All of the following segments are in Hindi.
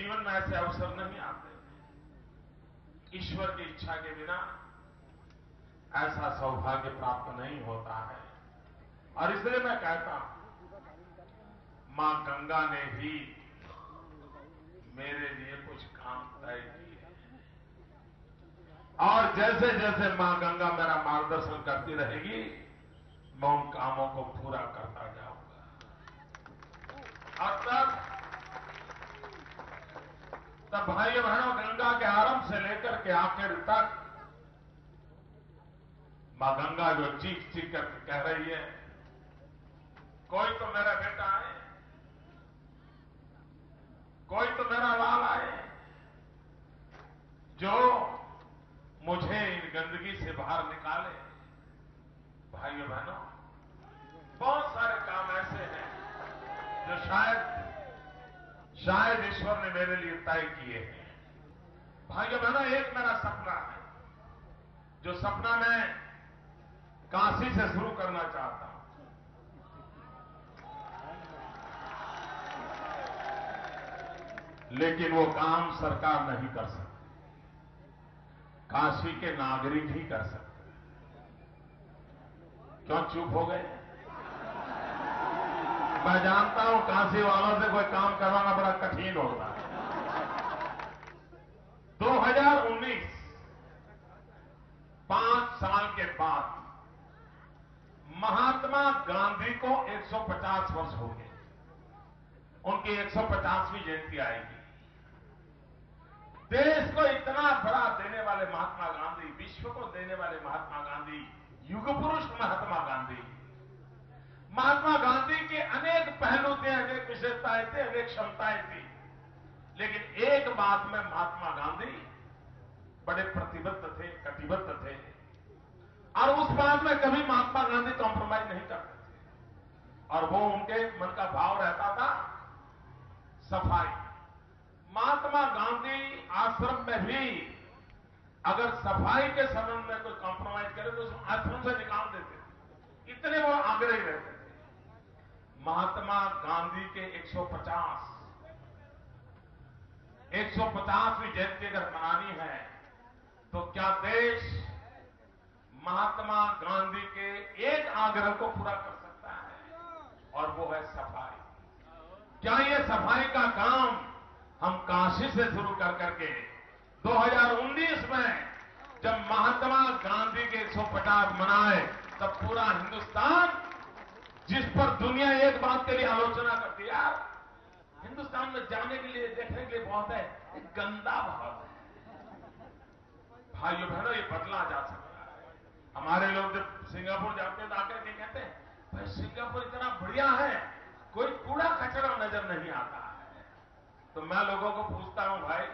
जीवन में ऐसे अवसर नहीं आते। ईश्वर की इच्छा के बिना ऐसा सौभाग्य प्राप्त नहीं होता है। और इसलिए मैं कहता हूं, मां गंगा ने ही मेरे लिए कुछ काम तय किए और जैसे जैसे मां गंगा मेरा मार्गदर्शन करती रहेगी, मैं उन कामों को पूरा करता जाऊंगा। और तब भाइयों बहनों, गंगा के आरंभ से लेकर के आखिर तक मां गंगा जो चीख चीख करके कह रही है, कोई तो मेरा बेटा है, कोई तो मेरा लाल आए जो मुझे इन गंदगी से बाहर निकाले। भाइयों बहनों, बहुत सारे काम ऐसे हैं जो शायद ईश्वर ने मेरे लिए तय किए हैं। भाइयों बहनों, एक मेरा सपना है, जो सपना मैं काशी से शुरू करना चाहता हूं। लेकिन वो काम सरकार नहीं कर सकती, काशी के नागरिक ही कर सकते हैं। क्यों चुप हो गए? मैं जानता हूं काशी वालों से कोई काम करवाना बड़ा कठिन होता है। 2019 5 साल के बाद महात्मा गांधी को 150 वर्ष हो गए। उनकी 150वीं जयंती आएगी। देश को इतना बड़ा देने वाले महात्मा गांधी, विश्व को देने वाले महात्मा गांधी, युग पुरुष महात्मा गांधी। महात्मा गांधी के अनेक पहलू थे, अनेक विशेषताएं थे, अनेक क्षमताएं थी, लेकिन एक बात में महात्मा गांधी बड़े प्रतिबद्ध थे, कटिबद्ध थे, और उस बात में कभी महात्मा गांधी कॉम्प्रोमाइज नहीं करते थे। और वो उनके मन का भाव रहता था सफाई। महात्मा गांधी आश्रम में भी अगर सफाई के संबंध में कोई कॉम्प्रोमाइज करे तो उसको आश्रम से निकाल देते थे, इतने वो आग्रही रहते थे। महात्मा गांधी के 150वीं जयंती अगर मनानी है तो क्या देश महात्मा गांधी के एक आग्रह को पूरा कर सकता है, और वो है सफाई। क्या ये सफाई का काम हम काशी से शुरू कर करके 2019 में जब महात्मा गांधी के 150 मनाए, तब पूरा हिंदुस्तान, जिस पर दुनिया एक बात के लिए आलोचना करती है, यार हिंदुस्तान में जाने के लिए, देखने के लिए बहुत है, एक गंदा बहुत है। भाइयों बहनों, ये बदला जा सकता है। हमारे लोग जब सिंगापुर जाते हैं तो आकर के कहते हैं, भाई सिंगापुर इतना बढ़िया है, कोई कूड़ा कचरा नजर नहीं आता है। तो मैं लोगों को पूछता हूं, भाई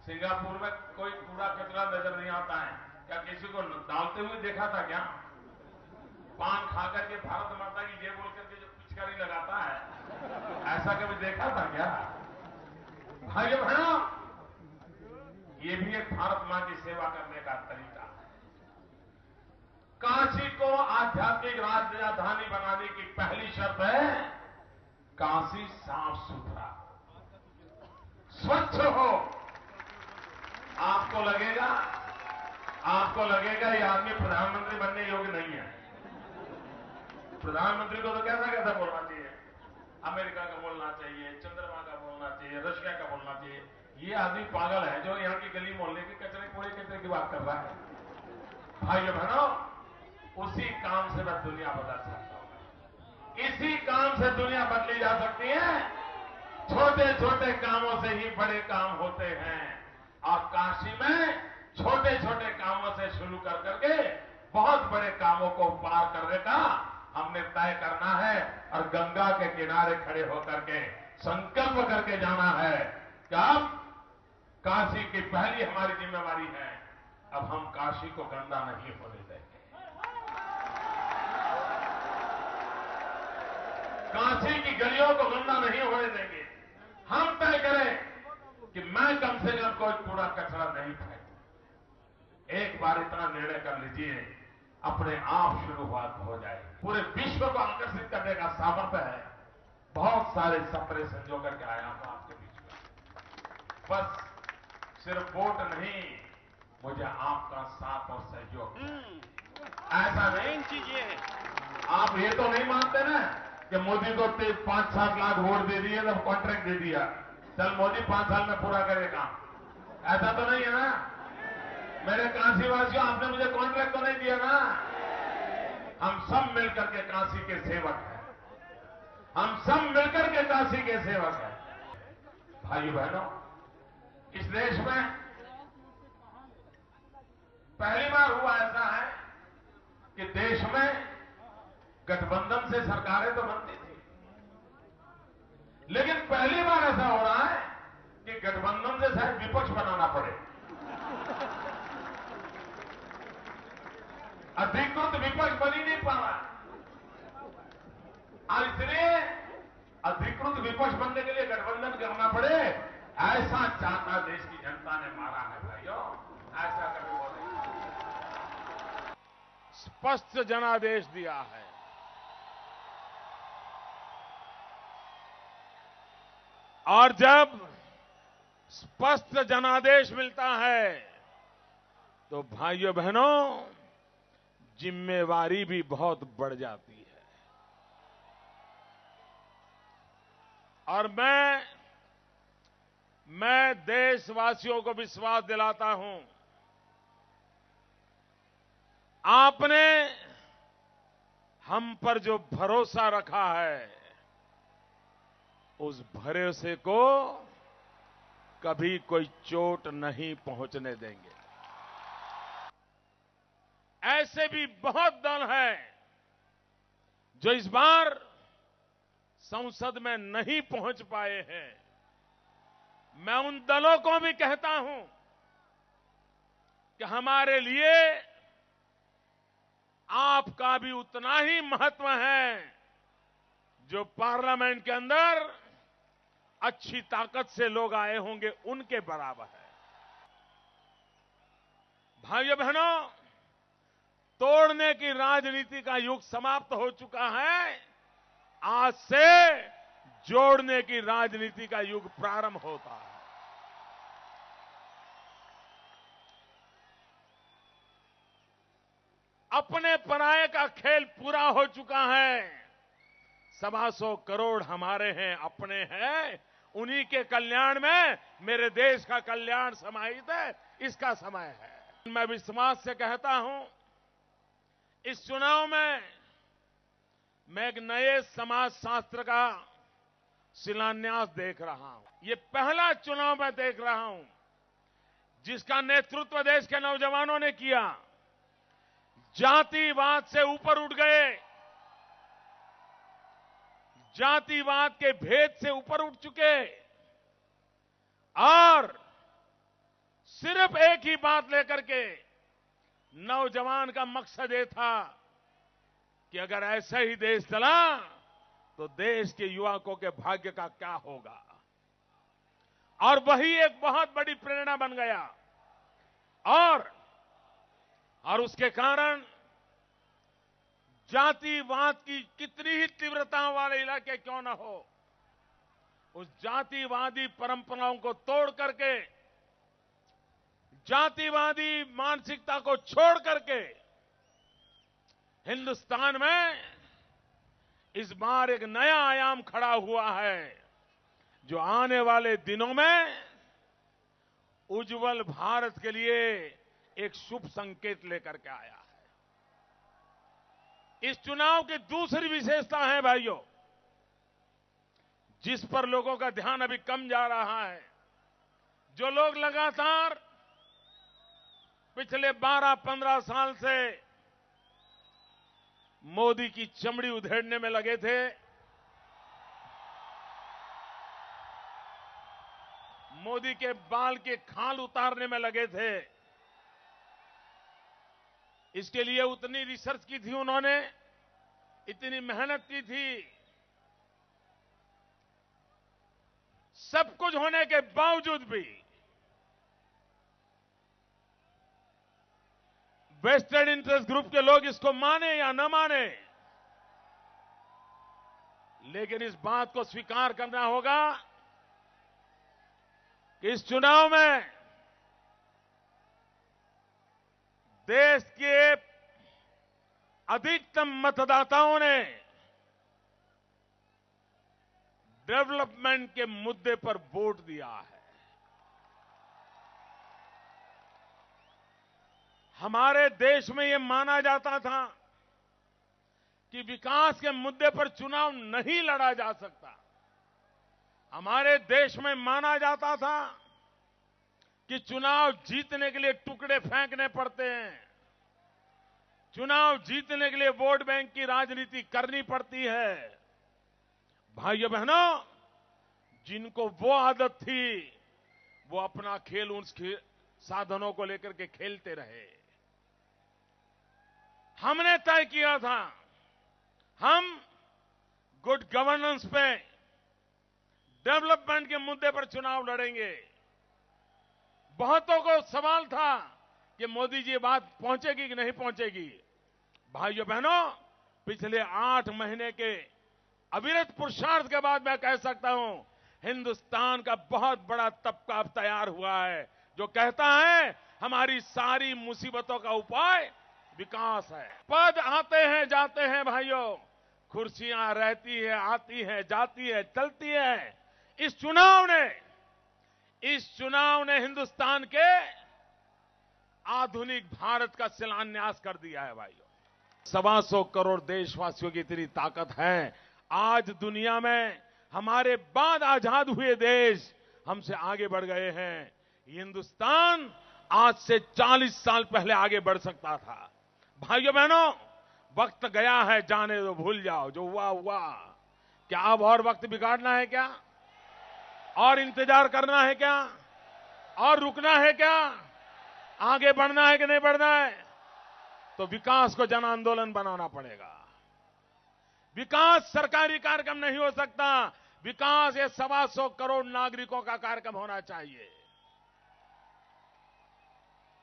सिंगापुर में कोई कूड़ा कचरा नजर नहीं आता है, क्या किसी को डालते हुए देखा था क्या? पान खाकर के भारत माता की जय बोल करके जो पिचकारी लगाता है, ऐसा कभी देखा था क्या? भाइयों बहनों, ये भी एक भारत मां की सेवा करने का तरीका है। काशी को आध्यात्मिक राजधानी बनाने की पहली शर्त है काशी साफ सुथरा, स्वच्छ हो। आपको लगेगा ये आदमी प्रधानमंत्री बनने योग्य नहीं है। प्रधानमंत्री को तो कैसा कैसा बोलना चाहिए, अमेरिका का बोलना चाहिए, चंद्रमा का बोलना चाहिए, रशिया का बोलना चाहिए। ये आदमी पागल है जो यहां की गली मोहल्ले की कचरे की बात कर रहा है। भाइयों बहनों, उसी काम से मैं दुनिया बदल सकता हूं। इसी काम से दुनिया बदली जा सकती है। छोटे छोटे कामों से ही बड़े काम होते हैं, और काशी में छोटे छोटे कामों से शुरू कर करके बहुत बड़े कामों को पार करने का हमने तय करना है, और गंगा के किनारे खड़े होकर के संकल्प करके जाना है कि अब काशी की पहली हमारी जिम्मेवारी है, अब हम काशी को गंदा नहीं होने देंगे। काशी की गलियों को गंदा नहीं होने देंगे। हम तय करें कि मैं कम से कम कोई कूड़ा कचरा नहीं फेंकूं। एक बार इतना निर्णय कर लीजिए, अपने आप शुरुआत हो जाए। पूरे विश्व को आकर्षित करने का सामर्थ्य है। बहुत सारे सपने संजो करके आया हूं आपके बीच में। बस सिर्फ वोट नहीं, मुझे आपका साथ और सहयोग चाहिए। ऐसा नहीं, मेन चीज ये है। आप ये तो नहीं मानते ना कि मोदी को 5-7 लाख वोट दे दिए तब कॉन्ट्रैक्ट दे दिया, चल मोदी 5 साल में पूरा करेगा। ऐसा तो नहीं है ना? मेरे काशी वासियों, आपने मुझे कॉन्ट्रैक्ट तो नहीं दिया ना? हम सब मिलकर के काशी के सेवक हैं, हम सब मिलकर के काशी के सेवक हैं। भाइयों बहनों, इस देश में पहली बार हुआ ऐसा है कि देश में गठबंधन से सरकारें तो बनती थी, लेकिन पहली बार ऐसा हो रहा है कि गठबंधन से शायद विपक्ष बनाना पड़े। अधिकृत विपक्ष बन ही नहीं पा रहा, और इसलिए अधिकृत विपक्ष बनने के लिए गठबंधन करना पड़े, ऐसा चाहता देश की जनता ने मारा है भाइयों, ऐसा कभी वो नहीं। स्पष्ट जनादेश दिया है। और जब स्पष्ट जनादेश मिलता है तो भाइयों बहनों, जिम्मेवारी भी बहुत बढ़ जाती है। और मैं देशवासियों को विश्वास दिलाता हूं, आपने हम पर जो भरोसा रखा है, उस भरोसे को कभी कोई चोट नहीं पहुंचने देंगे। ऐसे भी बहुत दल हैं जो इस बार संसद में नहीं पहुंच पाए हैं। मैं उन दलों को भी कहता हूं कि हमारे लिए आपका भी उतना ही महत्व है जो पार्लियामेंट के अंदर अच्छी ताकत से लोग आए होंगे उनके बराबर है। भाइयों बहनों, तोड़ने की राजनीति का युग समाप्त हो चुका है। आज से जोड़ने की राजनीति का युग प्रारंभ होता है। अपने पराये का खेल पूरा हो चुका है। 125 करोड़ हमारे हैं, अपने हैं। उन्हीं के कल्याण में मेरे देश का कल्याण समाहित है। इसका समय है। मैं विश्वास से कहता हूं, इस चुनाव में मैं एक नए समाज शास्त्र का शिलान्यास देख रहा हूं। ये पहला चुनाव मैं देख रहा हूं जिसका नेतृत्व देश के नौजवानों ने किया। जातिवाद से ऊपर उठ गए, जातिवाद के भेद से ऊपर उठ चुके, और सिर्फ एक ही बात लेकर के नौजवान का मकसद ये था कि अगर ऐसा ही देश चला तो देश के युवकों के भाग्य का क्या होगा। और वही एक बहुत बड़ी प्रेरणा बन गया। और उसके कारण जातिवाद की कितनी ही तीव्रता वाले इलाके क्यों न हो, उस जातिवादी परंपराओं को तोड़ करके, जातिवादी मानसिकता को छोड़ करके हिंदुस्तान में इस बार एक नया आयाम खड़ा हुआ है जो आने वाले दिनों में उज्जवल भारत के लिए एक शुभ संकेत लेकर के आया है। इस चुनाव की दूसरी विशेषता है भाइयों, जिस पर लोगों का ध्यान अभी कम जा रहा है। जो लोग लगातार पिछले 12-15 साल से मोदी की चमड़ी उधेड़ने में लगे थे, मोदी के बाल के खाल उतारने में लगे थे, इसके लिए उतनी रिसर्च की थी उन्होंने, इतनी मेहनत की थी, सब कुछ होने के बावजूद भी वेस्टेड इंटरेस्ट ग्रुप के लोग इसको माने या न माने, लेकिन इस बात को स्वीकार करना होगा कि इस चुनाव में देश के अधिकतम मतदाताओं ने डेवलपमेंट के मुद्दे पर वोट दिया है। हमारे देश में यह माना जाता था कि विकास के मुद्दे पर चुनाव नहीं लड़ा जा सकता। हमारे देश में माना जाता था कि चुनाव जीतने के लिए टुकड़े फेंकने पड़ते हैं, चुनाव जीतने के लिए वोट बैंक की राजनीति करनी पड़ती है। भाइयों बहनों, जिनको वो आदत थी वो अपना खेल उन साधनों को लेकर के खेलते रहे। हमने तय किया था हम गुड गवर्नेंस पे, डेवलपमेंट के मुद्दे पर चुनाव लड़ेंगे। बहुतों को सवाल था कि मोदी जी ये बात पहुंचेगी कि नहीं पहुंचेगी। भाइयों बहनों, पिछले 8 महीने के अविरत पुरुषार्थ के बाद मैं कह सकता हूं हिंदुस्तान का बहुत बड़ा तबका अब तैयार हुआ है जो कहता है हमारी सारी मुसीबतों का उपाय विकास है। पद आते हैं जाते हैं भाइयों, कुर्सियां रहती है, आती है, जाती है, चलती है। इस चुनाव ने हिंदुस्तान के आधुनिक भारत का शिलान्यास कर दिया है भाइयों। 125 करोड़ देशवासियों की इतनी ताकत है। आज दुनिया में हमारे बाद आजाद हुए देश हमसे आगे बढ़ गए हैं। हिंदुस्तान आज से 40 साल पहले आगे बढ़ सकता था। भाइयों बहनों, वक्त गया है, जाने दो, भूल जाओ, जो हुआ हुआ। क्या अब और वक्त बिगाड़ना है क्या? और इंतजार करना है क्या? और रुकना है क्या? आगे बढ़ना है कि नहीं बढ़ना है? तो विकास को जन आंदोलन बनाना पड़ेगा। विकास सरकारी कार्यक्रम नहीं हो सकता। विकास ये 125 करोड़ नागरिकों का कार्यक्रम होना चाहिए।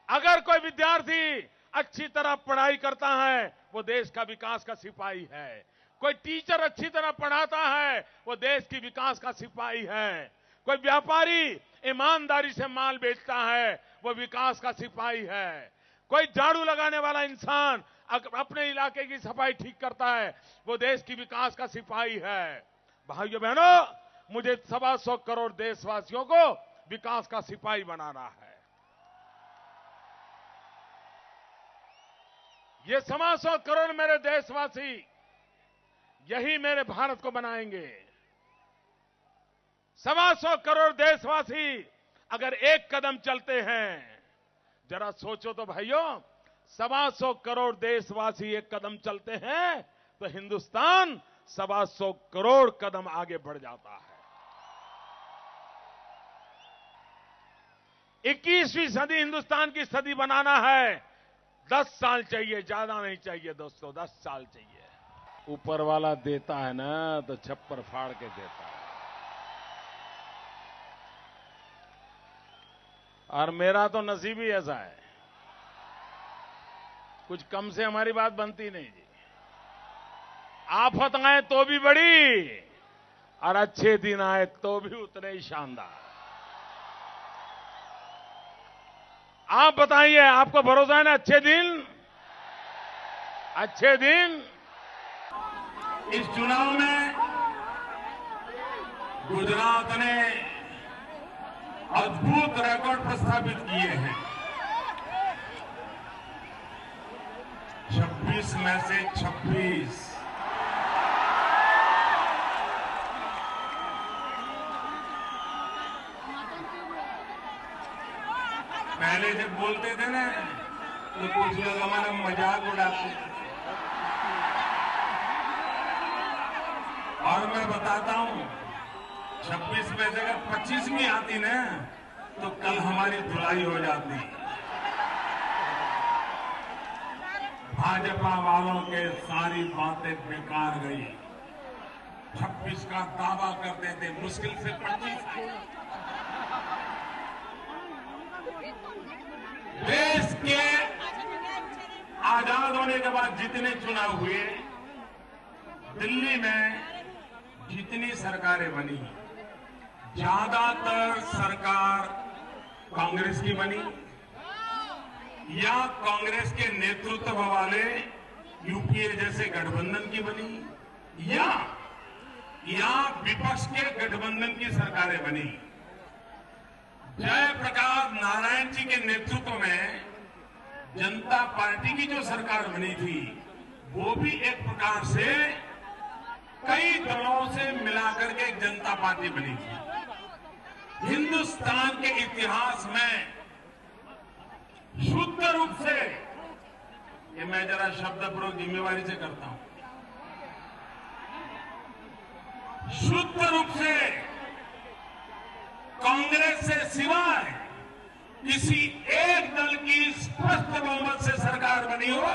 अगर कोई विद्यार्थी अच्छी तरह पढ़ाई करता है वो देश का विकास का सिपाही है। कोई टीचर अच्छी तरह पढ़ाता है वो देश की विकास का सिपाही है। कोई व्यापारी ईमानदारी से माल बेचता है वो विकास का सिपाही है। कोई झाड़ू लगाने वाला इंसान अपने इलाके की सफाई ठीक करता है वो देश की विकास का सिपाही है। भाइयों बहनों, मुझे 125 करोड़ देशवासियों को विकास का सिपाही बनाना है। ये 125 करोड़ मेरे देशवासी यही मेरे भारत को बनाएंगे। 125 करोड़ देशवासी अगर एक कदम चलते हैं, जरा सोचो तो भाइयों, 125 करोड़ देशवासी एक कदम चलते हैं तो हिंदुस्तान 125 करोड़ कदम आगे बढ़ जाता है। 21वीं सदी हिंदुस्तान की सदी बनाना है। 10 साल चाहिए, ज्यादा नहीं चाहिए दोस्तों, 10 साल चाहिए। ऊपर वाला देता है ना तो छप्पर फाड़ के देता है। और मेरा तो नसीब ही ऐसा है, कुछ कम से हमारी बात बनती नहीं जी। आफत आए तो भी बड़ी और अच्छे दिन आए तो भी उतने ही शानदार। आप बताइए, आपको भरोसा है ना? अच्छे दिन इस चुनाव में गुजरात ने अद्भुत रिकॉर्ड प्रस्थापित किए हैं। 26 में से 26 पहले जब बोलते थे ना तो कुछ लोग हमारा मजाक उड़ाते थे। और मैं बताता हूं, 26 में से अगर 25वीं आती ना तो कल हमारी धुलाई हो जाती। भाजपा वालों के सारी बातें बेकार गई। 26 का दावा करते थे, मुश्किल से 25। देश के आजाद होने के बाद जितने चुनाव हुए, दिल्ली में जितनी सरकारें बनी, ज्यादातर सरकार कांग्रेस की बनी या कांग्रेस के नेतृत्व वाले यूपीए जैसे गठबंधन की बनी या विपक्ष के गठबंधन की सरकारें बनी। जयप्रकाश नारायण जी के नेतृत्व में जनता पार्टी की जो सरकार बनी थी वो भी एक प्रकार से कई दलों से मिलाकर के एक जनता पार्टी बनी थी। हिंदुस्तान के इतिहास में शुद्ध रूप से, ये मैं जरा शब्दपूर्वक जिम्मेवारी से करता हूं, शुद्ध रूप से कांग्रेस से सिवाय किसी एक दल की स्पष्ट बहुमत से सरकार बनी हो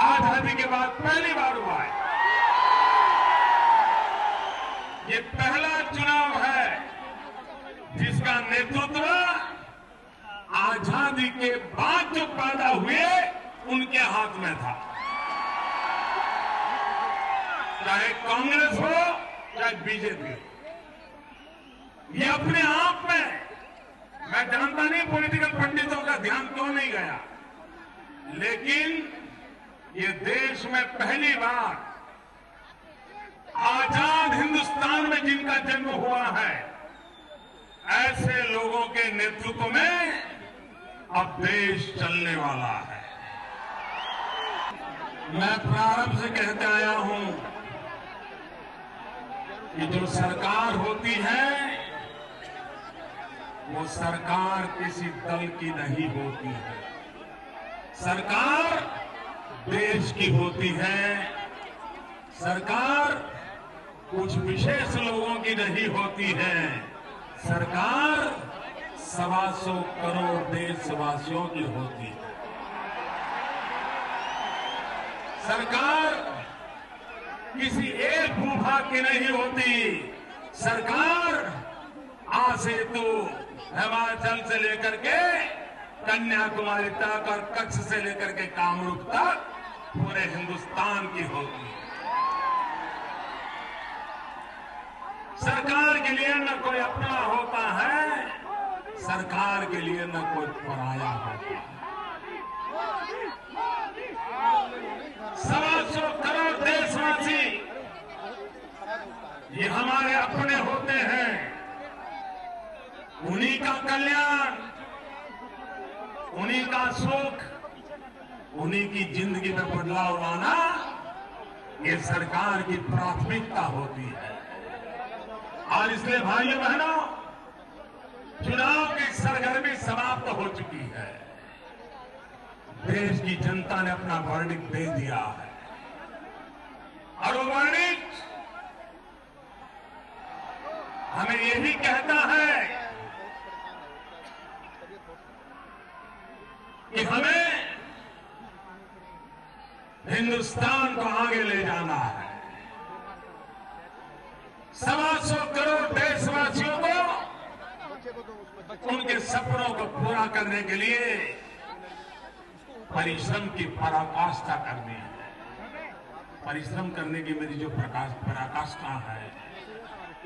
आजादी के बाद पहली बार हुआ है। ये पहला चुनाव है जिसका नेतृत्व आजादी के बाद जो पैदा हुए उनके हाथ में था, चाहे कांग्रेस हो चाहे बीजेपी हो। ये अपने आप में, मैं जानता नहीं पॉलिटिकल पंडितों का ध्यान क्यों नहीं गया, लेकिन ये देश में पहली बार आजाद हिंदुस्तान में जिनका जन्म हुआ है ऐसे लोगों के नेतृत्व में अब देश चलने वाला है। मैं प्रारंभ से कहते आया हूं कि जो सरकार होती है वो सरकार किसी दल की नहीं होती है, सरकार देश की होती है। सरकार कुछ विशेष लोगों की नहीं होती है, सरकार 125 करोड़ देशवासियों की होती है। सरकार किसी एक भूभाग की नहीं होती, सरकार आ सेतु हिमाचल से लेकर के कन्याकुमारी तक और कच्छ से लेकर के कामरूप तक पूरे हिंदुस्तान की होती है। सरकार के लिए न कोई अपना होता है, सरकार के लिए न कोई पराया होता है। 125 करोड़ देशवासी ये हमारे अपने होते हैं, उन्हीं का कल्याण, उन्हीं का सुख, उन्हीं की जिंदगी में बदलाव लाना ये सरकार की प्राथमिकता होती है। और इसलिए भाइयों बहनों, चुनाव की सरगर्मी समाप्त हो चुकी है, देश की जनता ने अपना वर्डिक्ट दे दिया है और वो वर्डिक्ट हमें यही कहता है कि हमें हिंदुस्तान को आगे ले जाना है। 125 करोड़ देशवासियों को उनके सपनों को पूरा करने के लिए परिश्रम की पराकाष्ठा करनी है। परिश्रम करने की मेरी जो पराकाष्ठा है,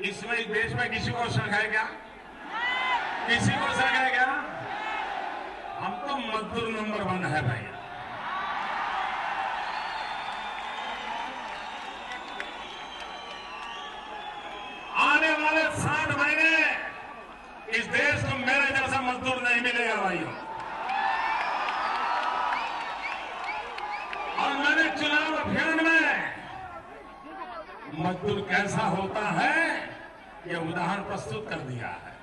इसमें इस देश में किसी को शक है क्या? किसी को शक है क्या? हम तो मजदूर नंबर 1 है भाई। आने वाले 60 महीने इस देश को मेरे जैसा मजदूर नहीं मिलेगा भाइयों। और मैंने चुनाव अभियान में मजदूर कैसा होता है यह उदाहरण प्रस्तुत कर दिया है।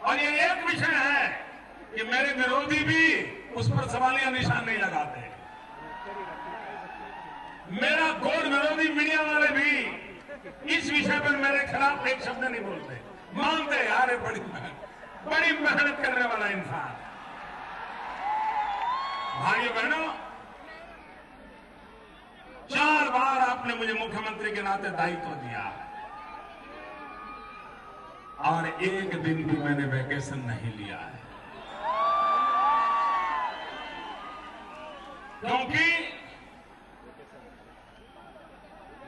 और ये एक विषय है कि मेरे विरोधी भी उस पर सवालिया निशान नहीं लगाते। मेरा घोर विरोधी मीडिया वाले भी इस विषय पर मेरे खिलाफ एक शब्द नहीं बोलते, मानते यार ये बड़ी मेहनत करने वाला इंसान। भाइयों बहनों, 4 बार आपने मुझे मुख्यमंत्री के नाते दायित्व दिया है और एक दिन भी मैंने वैकेशन नहीं लिया है, क्योंकि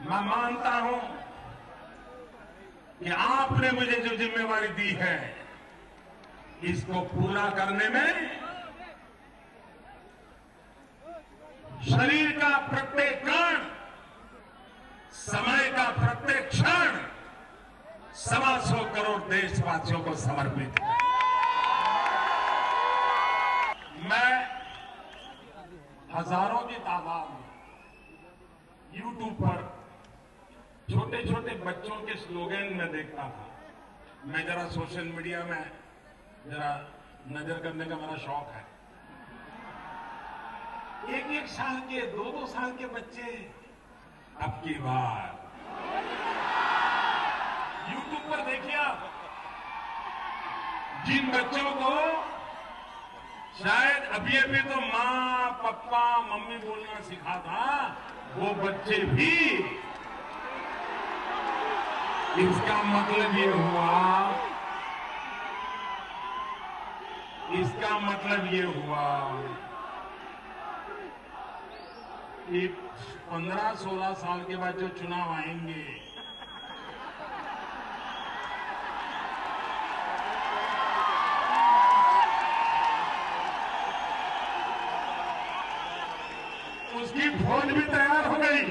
मैं मानता हूं जो जिम्मेवारी दी है, इसको पूरा करने में शरीर का प्रत्येक कण, समय का प्रत्येक क्षण 125 करोड़ देशवासियों को समर्पित है। मैं हजारों की तादाद में YouTube पर छोटे छोटे बच्चों के स्लोगन में देखता था। मैं जरा सोशल मीडिया में जरा नजर करने का मेरा शौक है। एक साल के, दो साल के बच्चे अब की बार YouTube पर देखिए आप, जिन बच्चों को शायद अभी तो माँ, पप्पा, मम्मी बोलना सीखा था, वो बच्चे भी, इसका मतलब ये हुआ कि 15-16 साल के बाद जो चुनाव आएंगे, उसकी फौज भी तैयार हो गई।